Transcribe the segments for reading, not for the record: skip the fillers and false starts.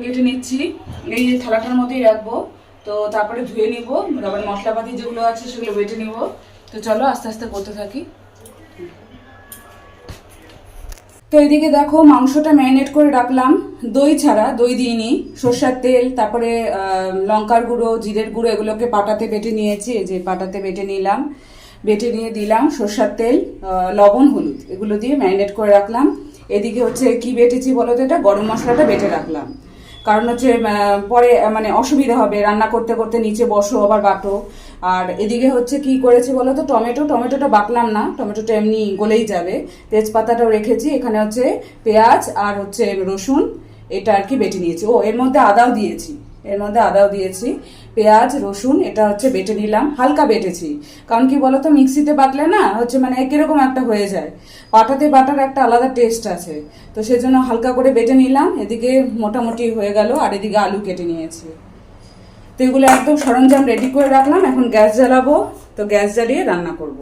কেটে নিচ্ছি, এই যে থালাটার মধ্যেই রাখবো। তো তারপরে ধুয়ে নিব, তারপরে মশলাপাতি যেগুলো আছে সেগুলো বেটে নিব। তো চলো আস্তে আস্তে করতে থাকি। তো এদিকে দেখো মাংসটা ম্যারিনেট করে রাখলাম, দই ছাড়া, দই দিইনি। সর্ষের তেল, তারপরে লঙ্কার গুঁড়ো, জিরের গুঁড়ো এগুলোকে পাটাতে বেটে নিয়েছি। এই যে পাটাতে বেটে নিলাম, বেটে নিয়ে দিলাম সর্ষের তেল, লবণ, হলুদ এগুলো দিয়ে ম্যারিনেট করে রাখলাম। এদিকে হচ্ছে কি বেটেছি বলো তো, এটা গরম মশলাটা বেটে রাখলাম। কারণ হচ্ছে পরে মানে অসুবিধা হবে, রান্না করতে করতে নিচে বসো আবার বাটো। আর এদিকে হচ্ছে কি করেছি বলো তো, টমেটোটা বাটলাম না, টমেটোটা এমনি গলেই যাবে। তেজপাতাটাও রেখেছি, এখানে হচ্ছে পেঁয়াজ আর হচ্ছে রসুন, এটা আর কি বেটে নিয়েছি। ও এর মধ্যে আদাও দিয়েছি, পেঁয়াজ রসুন এটা হচ্ছে বেটে নিলাম, হালকা বেটেছি। কারণ কি বলতো, মিক্সিতে বাটলে না হচ্ছে মানে কিরকম একটা হয়ে যায়, পাটাতে বাটার একটা আলাদা টেস্ট আছে। তো সেজন্য হালকা করে বেটে নিলাম। এদিকে মোটামুটি হয়ে গেল, আর এদিকে আলু কেটে নিয়েছি। তো এগুলো একদম সরঞ্জাম রেডি করে রাখলাম, এখন গ্যাস জ্বালাবো। তো গ্যাস জ্বালিয়ে রান্না করব।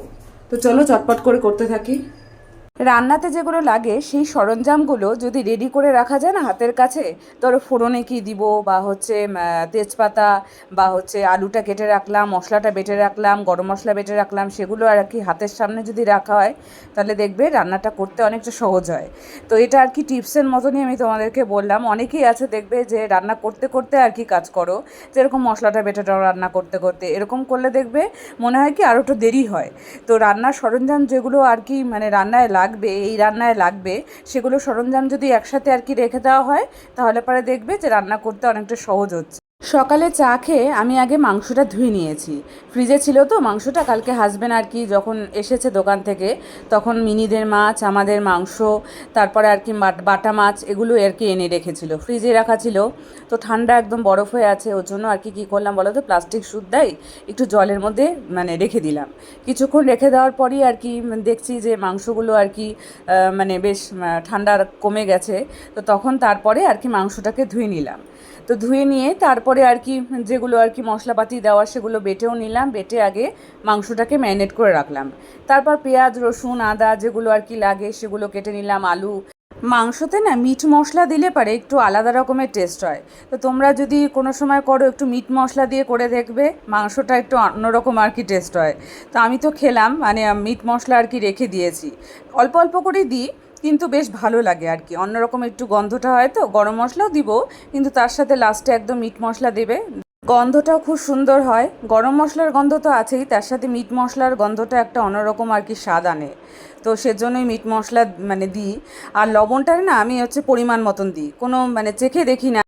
তো চলো চটপট করে করতে থাকি। রান্নাতে যেগুলো লাগে সেই সরঞ্জামগুলো যদি রেডি করে রাখা যায় না হাতের কাছে, ধরো ফোড়নে কি দিব, বা হচ্ছে তেজপাতা, বা হচ্ছে আলুটা কেটে রাখলাম, মশলাটা বেটে রাখলাম, গরম মশলা বেটে রাখলাম, সেগুলো আর কি হাতের সামনে যদি রাখা হয় তাহলে দেখবে রান্নাটা করতে অনেকটা সহজ হয়। তো এটা আর কি টিপসের মতনই আমি তোমাদেরকে বললাম। অনেকেই আছে দেখবে যে রান্না করতে করতে আর কি কাজ করো, যেরকম মশলাটা বেটে দাও রান্না করতে করতে, এরকম করলে দেখবে মনে হয় কি আরও একটু দেরি হয়। তো রান্নার সরঞ্জাম যেগুলো আর কি মানে রান্নায় লাগবে, এই রান্নায় লাগবে, সেগুলো সরঞ্জাম যদি একসাথে আর কি রেখে দেওয়া হয় তাহলে পরে দেখবে যে রান্না করতে অনেকটা সহজ হচ্ছে। সকালে চা খেয়ে আমি আগে মাংসটা ধুয়ে নিয়েছি, ফ্রিজে ছিল তো মাংসটা। কালকে হাজব্যান্ড আর কি যখন এসেছে দোকান থেকে, তখন মিনিদের মাছ, আমাদের মাংস, তারপরে আর কি বাটা মাছ এগুলো আর কি এনে রেখেছিল, ফ্রিজে রাখা ছিল। তো ঠান্ডা একদম বরফ হয়ে আছে, ওর জন্য আর কি কী করলাম বলো তো, প্লাস্টিক সুদ্দাই একটু জলের মধ্যে মানে রেখে দিলাম। কিছুক্ষণ রেখে দেওয়ার পরই আর কি দেখছি যে মাংসগুলো আর কি মানে বেশ ঠান্ডা কমে গেছে। তো তখন তারপরে আর কি মাংসটাকে ধুয়ে নিলাম। তো ধুয়ে নিয়ে তারপরে আর কি যেগুলো আর কি মশলাপাতি দেওয়া সেগুলো বেটেও নিলাম, বেটে আগে মাংসটাকে ম্যারিনেট করে রাখলাম। তারপর পেঁয়াজ রসুন আদা যেগুলো আর কি লাগে সেগুলো কেটে নিলাম, আলু। মাংসতে না মিট মশলা দিলে পারে একটু আলাদা রকমের টেস্ট হয়। তো তোমরা যদি কোনো সময় করো একটু মিট মশলা দিয়ে করে দেখবে, মাংসটা একটু অন্যরকম আর কি টেস্ট হয়। তো আমি তো খেলাম মানে মিট মশলা আর কি রেখে দিয়েছি, অল্প অল্প করে দিই, কিন্তু বেশ ভালো লাগে আর কি, অন্যরকম একটু গন্ধটা হয়। তো গরম মশলাও দিব, কিন্তু তার সাথে লাস্টে একদম মিট মশলা দেবে, গন্ধটাও খুব সুন্দর হয়। গরম মশলার গন্ধ তো আছেই, তার সাথে মিট মশলার গন্ধটা একটা অন্যরকম আর কি স্বাদ আনে। তো সেজন্যই মিট মশলা মানে দিই। আর লবণটা না আমি হচ্ছে পরিমাণ মতন দিই, কোনো মানে চেখে দেখি না।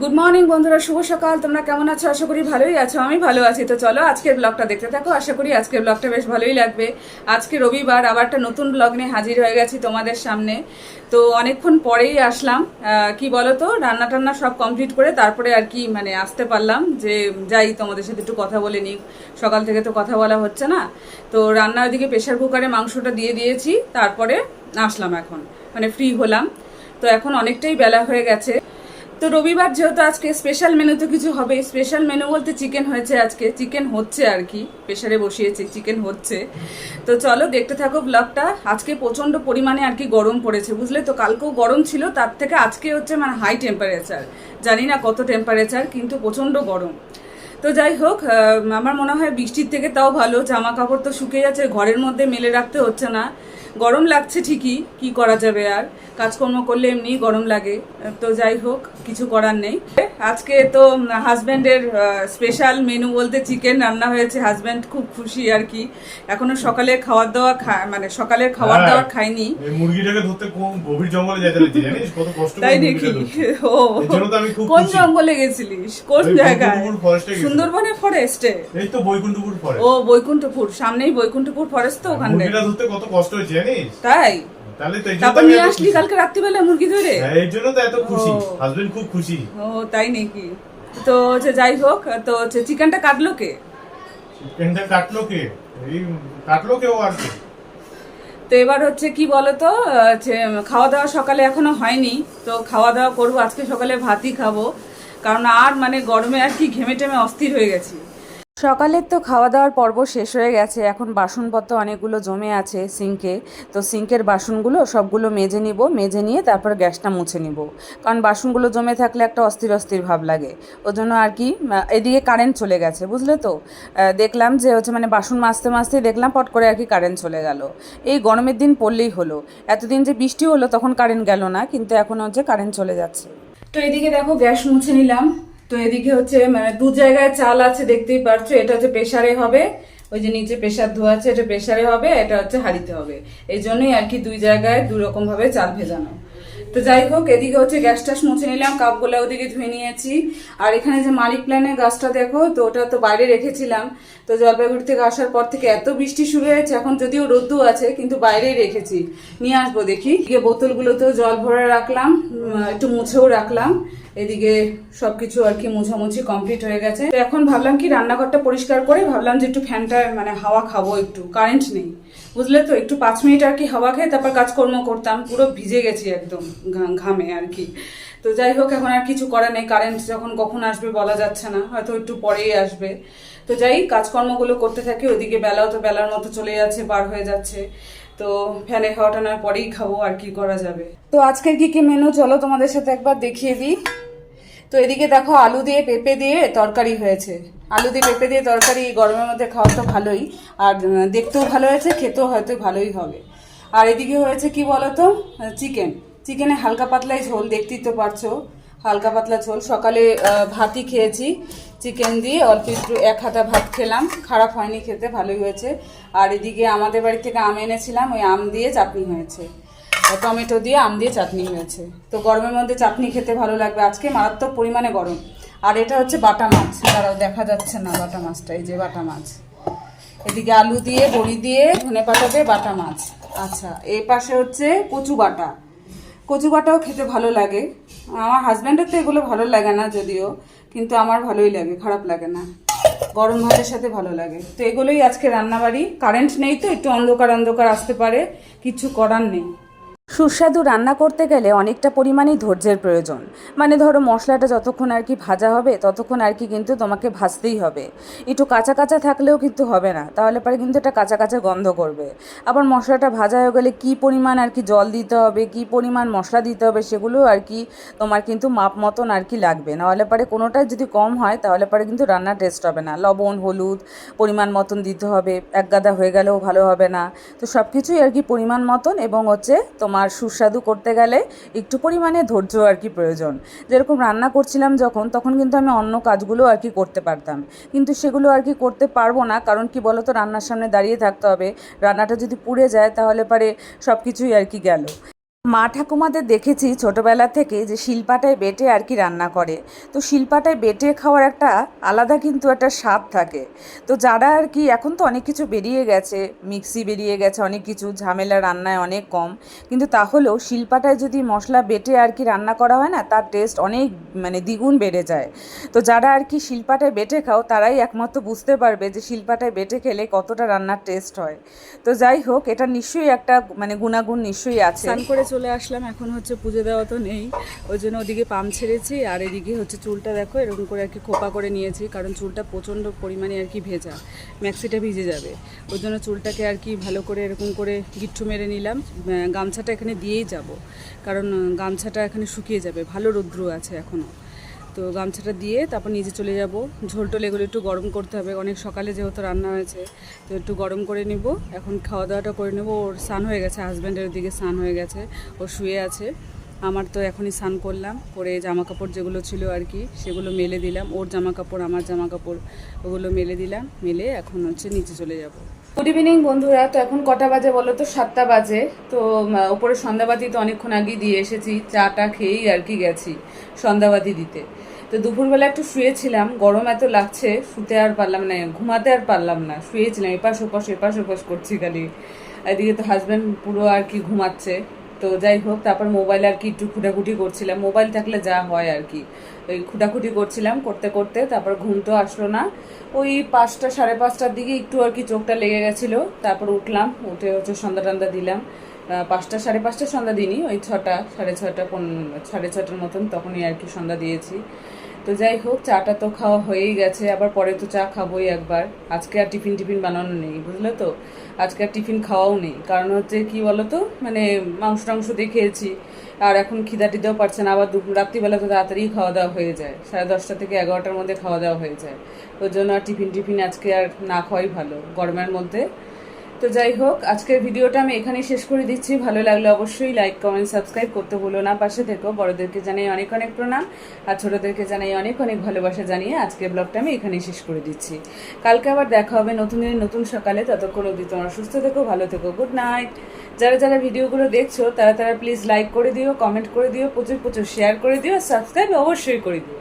গুড মর্নিং বন্ধুরা, শুভ সকাল। তোমরা কেমন আছো? আশা করি ভালোই আছো, আমি ভালো আছি। তো চলো আজকের ব্লগটা দেখতে থাকো, আশা করি আজকের ব্লগটা বেশ ভালোই লাগবে। আজকে রবিবার, আবার একটা নতুন ব্লগ নিয়ে হাজির হয়ে গেছি তোমাদের সামনে। তো অনেকক্ষণ পরেই আসলাম, কি বলো তো, রান্না টান্না সব কমপ্লিট করে তারপরে আর কি মানে আসতে পারলাম, যে যাই তোমাদের সাথে একটু কথা বলে নিই, সকাল থেকে তো কথা বলা হচ্ছে না। তো রান্না ওইদিকে প্রেশার কুকারে মাংসটা দিয়ে দিয়েছি, তারপরে আসলাম এখন, মানে ফ্রি হলাম। তো এখন অনেকটাই বেলা হয়ে গেছে। তো রবিবার যেহেতু আজকে স্পেশাল মেনু তো কিছু হবে, স্পেশাল মেনু বলতে চিকেন হয়েছে, আজকে চিকেন হচ্ছে আর কি, প্রেশারে বসিয়েছি, চিকেন হচ্ছে। তো চলো দেখতে থাকো ব্লগটা। আজকে প্রচণ্ড পরিমাণে আর কি গরম পড়েছে, বুঝলে তো, কালকেও গরম ছিল, তার থেকে আজকে হচ্ছে মানে হাই টেম্পারেচার, জানি না কত টেম্পারেচার, কিন্তু প্রচণ্ড গরম। তো যাই হোক, আমার মনে হয় বৃষ্টির থেকে তাও ভালো, জামা কাপড় তো শুকিয়ে যাচ্ছে, ঘরের মধ্যে মেলে রাখতে হচ্ছে না। গরম লাগছে ঠিকই, কি করা যাবে, আর কাজকর্ম করলে এমনি গরম লাগে। তো যাই হোক, কিছু করার নেই। আজকে তো হাজব্যান্ডের স্পেশাল মেনু বলতে চিকেন রান্না হয়েছে, হাজব্যান্ড খুব খুশি আর কি। এখনো সকালের খাওয়ার দাওয়া মানে সকালের খাওয়ার দাওয়ার খাইনি। মুরগিটাকে ধরতে কোন গভীর জঙ্গলে যেতে হয়েছে জানিস, কত কষ্ট করে। তাই নাকি? ও, কোন জঙ্গলে গেছিলিস, কোন জায়গায়? সুন্দরবনের ফরেস্টে? এই তো বৈকুণ্ঠপুর ফরেস্ট। ও বৈকুণ্ঠপুর, সামনেই বৈকুণ্ঠপুর ফরেস্ট, তো ওখানে মুরগিটা ধরতে কত কষ্ট হয়েছে জানিস। তাই? তাহলে তো তারপর নিয়ে আসলি কালকে রাত্রিবেলা মুরগি ধরে? এই জন্য তো এত খুশি, হাজবেন্ড খুব খুশি। ও তাই নাকি? তো যাই হোক, তো চিকেনটা কাটলো কে? চিকেনটা কাটলো কে? এই কাটলো কে ও আর কি। তো এবার হচ্ছে কি বলতো, খাওয়া দাওয়া সকালে এখনো হয়নি, তো খাওয়া দাওয়া করবো আজকে, সকালে ভাতই খাবো, কারণ আর মানে গরমে আর কি ঘেমে টেমে অস্থির হয়ে গেছি। সকালের তো খাওয়া দাওয়ার পর্ব শেষ হয়ে গেছে, এখন বাসনপত্র অনেকগুলো জমে আছে সিঙ্কে। তো সিঙ্কের বাসনগুলো সবগুলো মেজে নিব, মেজে নিয়ে তারপর গ্যাসটা মুছে নিব, কারণ বাসনগুলো জমে থাকলে একটা অস্থির অস্থির ভাব লাগে। ওই জন্য আর কি এদিকে কারেন্ট চলে গেছে, বুঝলে তো। দেখলাম যে হচ্ছে মানে বাসন মাজতে মাজতেই দেখলাম পট করে আর কি কারেন্ট চলে গেল। এই গরমের দিন পড়লেই হলো, এতদিন যে বৃষ্টি হলো তখন কারেন্ট গেল না, কিন্তু এখন হচ্ছে কারেন্ট চলে যাচ্ছে। তো এদিকে দেখো গ্যাস মুছে নিলাম। তো এদিকে হচ্ছে মানে দু জায়গায় চাল আছে, দেখতেই পারছো। এটা হচ্ছে প্রেসারে হবে, ওই যে নিচে প্রেসার ধোয়া আছে, এটা প্রেসারে হবে, এটা হচ্ছে হাঁড়িতে হবে। এই জন্যই আর কি দুই জায়গায় দু রকম ভাবে চাল ভেজানো। তো যাই হোক, এদিকে হচ্ছে গ্যাস টাস মুছে নিলাম, কাপগুলো ওদিকে ধুয়ে নিয়েছি। আর এখানে যে মানি প্ল্যান্টের গাছটা দেখো, তো ওটা তো বাইরে রেখেছিলাম। তো জলপাইগুড়ি থেকে আসার পর থেকে এত বৃষ্টি শুরু হয়েছে, এখন যদিও রোদ্দু আছে কিন্তু বাইরেই রেখেছি, নিয়ে আসবো দেখি। বোতলগুলোতেও জল ভরে রাখলাম, একটু মুছেও রাখলাম। এদিকে সবকিছু আর কি মোছামুছি কমপ্লিট হয়ে গেছে। তো এখন ভাবলাম কি রান্নাঘরটা পরিষ্কার করে ভাবলাম যে একটু ফ্যানটা মানে হাওয়া খাবো, একটু কারেন্ট নেই বুঝলে তো, একটু 5 মিনিট আর কি হাওয়া খেয়ে তারপর কাজকর্ম করতাম। পুরো ভিজে গেছি একদম ঘামে আর কি। তো যাই হোক, এখন আর কিছু করার নেই, কারেন্ট যখন কখন আসবে বলা যাচ্ছে না, হয়তো একটু পরেই আসবে। তো যাই কাজকর্মগুলো করতে থাকি। ওইদিকে বেলাও তো বেলার মতো চলে যাচ্ছে, পার হয়ে যাচ্ছে। তো ফ্যানে হাওয়াটা না পরেই খাবো, আর কি করা যাবে। তো আজকের কি কি মেনু চলো তোমাদের সাথে একবার দেখিয়ে দিই। তো এদিকে দেখো আলু দিয়ে পেঁপে দিয়ে তরকারি হয়েছে। আলু দিয়ে পেঁপে দিয়ে তরকারি গরমের মধ্যে খাওয়া তো ভালোই, আর দেখতেও ভালো হয়েছে, খেতেও হয়তো ভালোই হবে। আর এদিকে হয়েছে কি বলতো, চিকেনে হালকা পাতলাই ঝোল, দেখতেই তো পারছো হালকা পাতলা ঝোল। সকালে ভাতই খেয়েছি চিকেন দিয়ে, অল্প একটু 1 হাতা ভাত খেলাম, খারাপ হয়নি, খেতে ভালোই হয়েছে। আর এদিকে আমাদের বাড়ি থেকে আম এনেছিলাম, ওই আম দিয়ে চাটনি হয়েছে, টমেটো দিয়ে আম দিয়ে চাটনি হয়েছে। তো গরমের মধ্যে চাটনি খেতে ভালো লাগবে, আজকে মারাত্মক পরিমাণে গরম। আর এটা হচ্ছে বাটা মাছ, তারাও দেখা যাচ্ছে না বাটা মাছটা, এই যে বাটা মাছ। এদিকে আলু দিয়ে বড়ি দিয়ে ধনেপাতা দিয়ে বাটা মাছ। আচ্ছা, এই পাশে হচ্ছে কচু বাটা। কচু বাটাও খেতে ভালো লাগে, আমার হাজব্যান্ডের তো এগুলো ভালো লাগে না যদিও, কিন্তু আমার ভালোই লাগে, খারাপ লাগে না, গরম ভাতের সাথে ভালো লাগে। তো এগুলোই আজকে রান্নাবাড়ি। কারেন্ট নেই তো একটু অন্ধকার অন্ধকার আসতে পারে, কিছু করার নেই। সুস্বাদু রান্না করতে গেলে অনেকটা পরিমাণেই ধৈর্যের প্রয়োজন। মানে ধরো মশলাটা যতক্ষণ আর কি ভাজা হবে ততক্ষণ আর কি কিন্তু তোমাকে ভাজতেই হবে। একটু কাঁচা কাঁচা থাকলেও কিন্তু হবে না, তাহলে পরে কিন্তু এটা কাঁচা কাঁচা গন্ধ করবে। আবার মশলাটা ভাজা হয়ে গেলে কী পরিমাণ আর কি জল দিতে হবে, কী পরিমাণ মশলা দিতে হবে, সেগুলো আর কি তোমার কিন্তু মাপ মতন আর কি লাগবে। নাহলে পরে কোনোটাই যদি কম হয় তাহলে পরে কিন্তু রান্নার টেস্ট হবে না। লবণ হলুদ পরিমাণ মতন দিতে হবে, এক গাদা হয়ে গেলেও ভালো হবে না। তো সব কিছুই আর কি পরিমাণ মতন, এবং হচ্ছে তোমার সুস্বাদু করতে গেলে একটু পরিমাণে ধৈর্য আর কি প্রয়োজন। যেরকম রান্না করছিলাম যখন, তখন কিন্তু আমি অন্য কাজগুলো আর কি করতে পারতাম, কিন্তু সেগুলো আর কি করতে পারবো না, কারণ কি বলো তো, রান্নার সামনে দাঁড়িয়ে থাকতে হবে। রান্নাটা যদি পুড়ে যায় তাহলে পরে সব কিছুই আর কি গেল। মা ঠাকুমাদের দেখেছি ছোটোবেলা থেকে যে শিলপাটায় বেটে আর কি রান্না করে। তো শিলপাটায় বেটে খাওয়ার একটা আলাদা কিন্তু একটা স্বাদ থাকে। তো যারা আর কি, এখন তো অনেক কিছু বেরিয়ে গেছে, মিক্সি বেরিয়ে গেছে, অনেক কিছু ঝামেলা রান্নায় অনেক কম, কিন্তু তাহলেও শিলপাটায় যদি মশলা বেটে আর কি রান্না করা হয় না, তার টেস্ট অনেক মানে দ্বিগুণ বেড়ে যায়। তো যারা আর কি শিলপাটায় বেটে খাও তারাই একমাত্র বুঝতে পারবে যে শিলপাটায় বেটে খেলে কতটা রান্নার টেস্ট হয়। তো যাই হোক, এটা নিশ্চয়ই একটা মানে গুণাগুণ নিশ্চয়ই আছে। স্নান করে চলে আসলাম, এখন হচ্ছে পুজো দেওয়া তো নেই, ওই জন্য ওদিকে পাম ছেড়েছি। আর এদিকে হচ্ছে চুলটা দেখো এরকম করে আর কি খোপা করে নিয়েছি, কারণ চুলটা প্রচণ্ড পরিমাণে আর কি ভেজা, ম্যাক্সিটা ভিজে যাবে। ওই জন্য চুলটাকে আর কি ভালো করে এরকম করে গিট্টু মেরে নিলাম। গামছাটা এখানে দিয়েই যাব, কারণ গামছাটা এখানে শুকিয়ে যাবে, ভালো রৌদ্র আছে এখনও। তো গামছাটা দিয়ে তারপর নিচে চলে যাব। ঝোল টোল এগুলো একটু গরম করতে হবে, অনেক সকালে যেহেতু রান্না হয়েছে, তো একটু গরম করে নিব। এখন খাওয়া দাওয়াটা করে নেব। ওর স্নান হয়ে গেছে, হাজব্যান্ডের দিকে স্নান হয়ে গেছে, ও শুয়ে আছে। আমার তো এখনই স্নান করলাম, করে জামা কাপড় যেগুলো ছিল আর কি সেগুলো মেলে দিলাম। ওর জামা কাপড় আমার জামা কাপড় ওগুলো মেলে দিলাম, মেলে এখন হচ্ছে নিচে চলে যাব। গুড ইভিনিং বন্ধুরা। তো এখন কটা বাজে বলো তো? 7টা বাজে। তো ওপরে সন্ধ্যাবাতি তো অনেকক্ষণ আগেই দিয়ে এসেছি, চাটা খেয়েই আর কি গেছি সন্ধ্যাবাতি দিতে। তো দুপুরবেলা একটু শুয়েছিলাম, গরম এত লাগছে, শুতে আর পারলাম না, ঘুমাতে আর পারলাম না, শুয়েছিলাম, এপাশ ওপাশ করছি খালি। এদিকে তো হাজব্যান্ড পুরো আর কি ঘুমাচ্ছে। তো যাই হোক, তারপর মোবাইল আর কি একটু খুঁটাখুটি করছিলাম, মোবাইল থাকলে যা হয় আর কি, ওই খুঁটাখুটি করছিলাম, করতে করতে তারপর ঘুম তো আসলো না। ওই 5টা সাড়ে 5টার দিকে একটু আর কি চোখটা লেগে গেছিলো, তারপর উঠলাম, উঠে হচ্ছে সন্ধ্যা টন্ধা দিলাম, 5টা 5:30 সন্ধ্যা দিইনি, ওই 6টা 6:30 6:30 মতন তখনই আর কি সন্ধ্যা দিয়েছি। তো যাই হোক, চাটা তো খাওয়া হয়েই গেছে, আবার পরে তো চা খাবোই একবার। আজকে আর টিফিন বানানো নেই, বুঝলে তো, আজকে আর টিফিন খাওয়াও নেই। কারণ হচ্ছে কি বলো তো, মানে মাংস টাংস দিয়ে খেয়েছি, আর এখন খিদা টিদাও পারছে না। আবার রাত্রিবেলা তো তাড়াতাড়ি খাওয়া দাওয়া হয়ে যায়, 10:30 থেকে 11টার মধ্যে খাওয়া দাওয়া হয়ে যায়। ওই জন্য আর টিফিন আজকে আর না খাওয়াই ভালো গরমের মধ্যে। তো যাই হোক, আজকের ভিডিওটা আমি এখানেই শেষ করে দিচ্ছি। ভালো লাগলে অবশ্যই লাইক কমেন্ট সাবস্ক্রাইব করতে ভুলো না, পাশে থেকো। বড়দেরকে জানাই অনেক অনেক প্রণাম, আর ছোটদেরকে জানাই অনেক অনেক ভালোবাসা জানিয়ে আজকের ব্লগটা আমি এখানেই শেষ করে দিচ্ছি। কালকে আবার দেখা হবে নতুন দিন নতুন সকালে। ততক্ষণ অবধি তোমরা সুস্থ থেকো, ভালো থেকো, গুড নাইট। যারা ভিডিওগুলো দেখছো তারা প্লিজ লাইক করে দিও, কমেন্ট করে দিও, প্রচুর শেয়ার করে দিও, সাবস্ক্রাইব অবশ্যই করে দিও।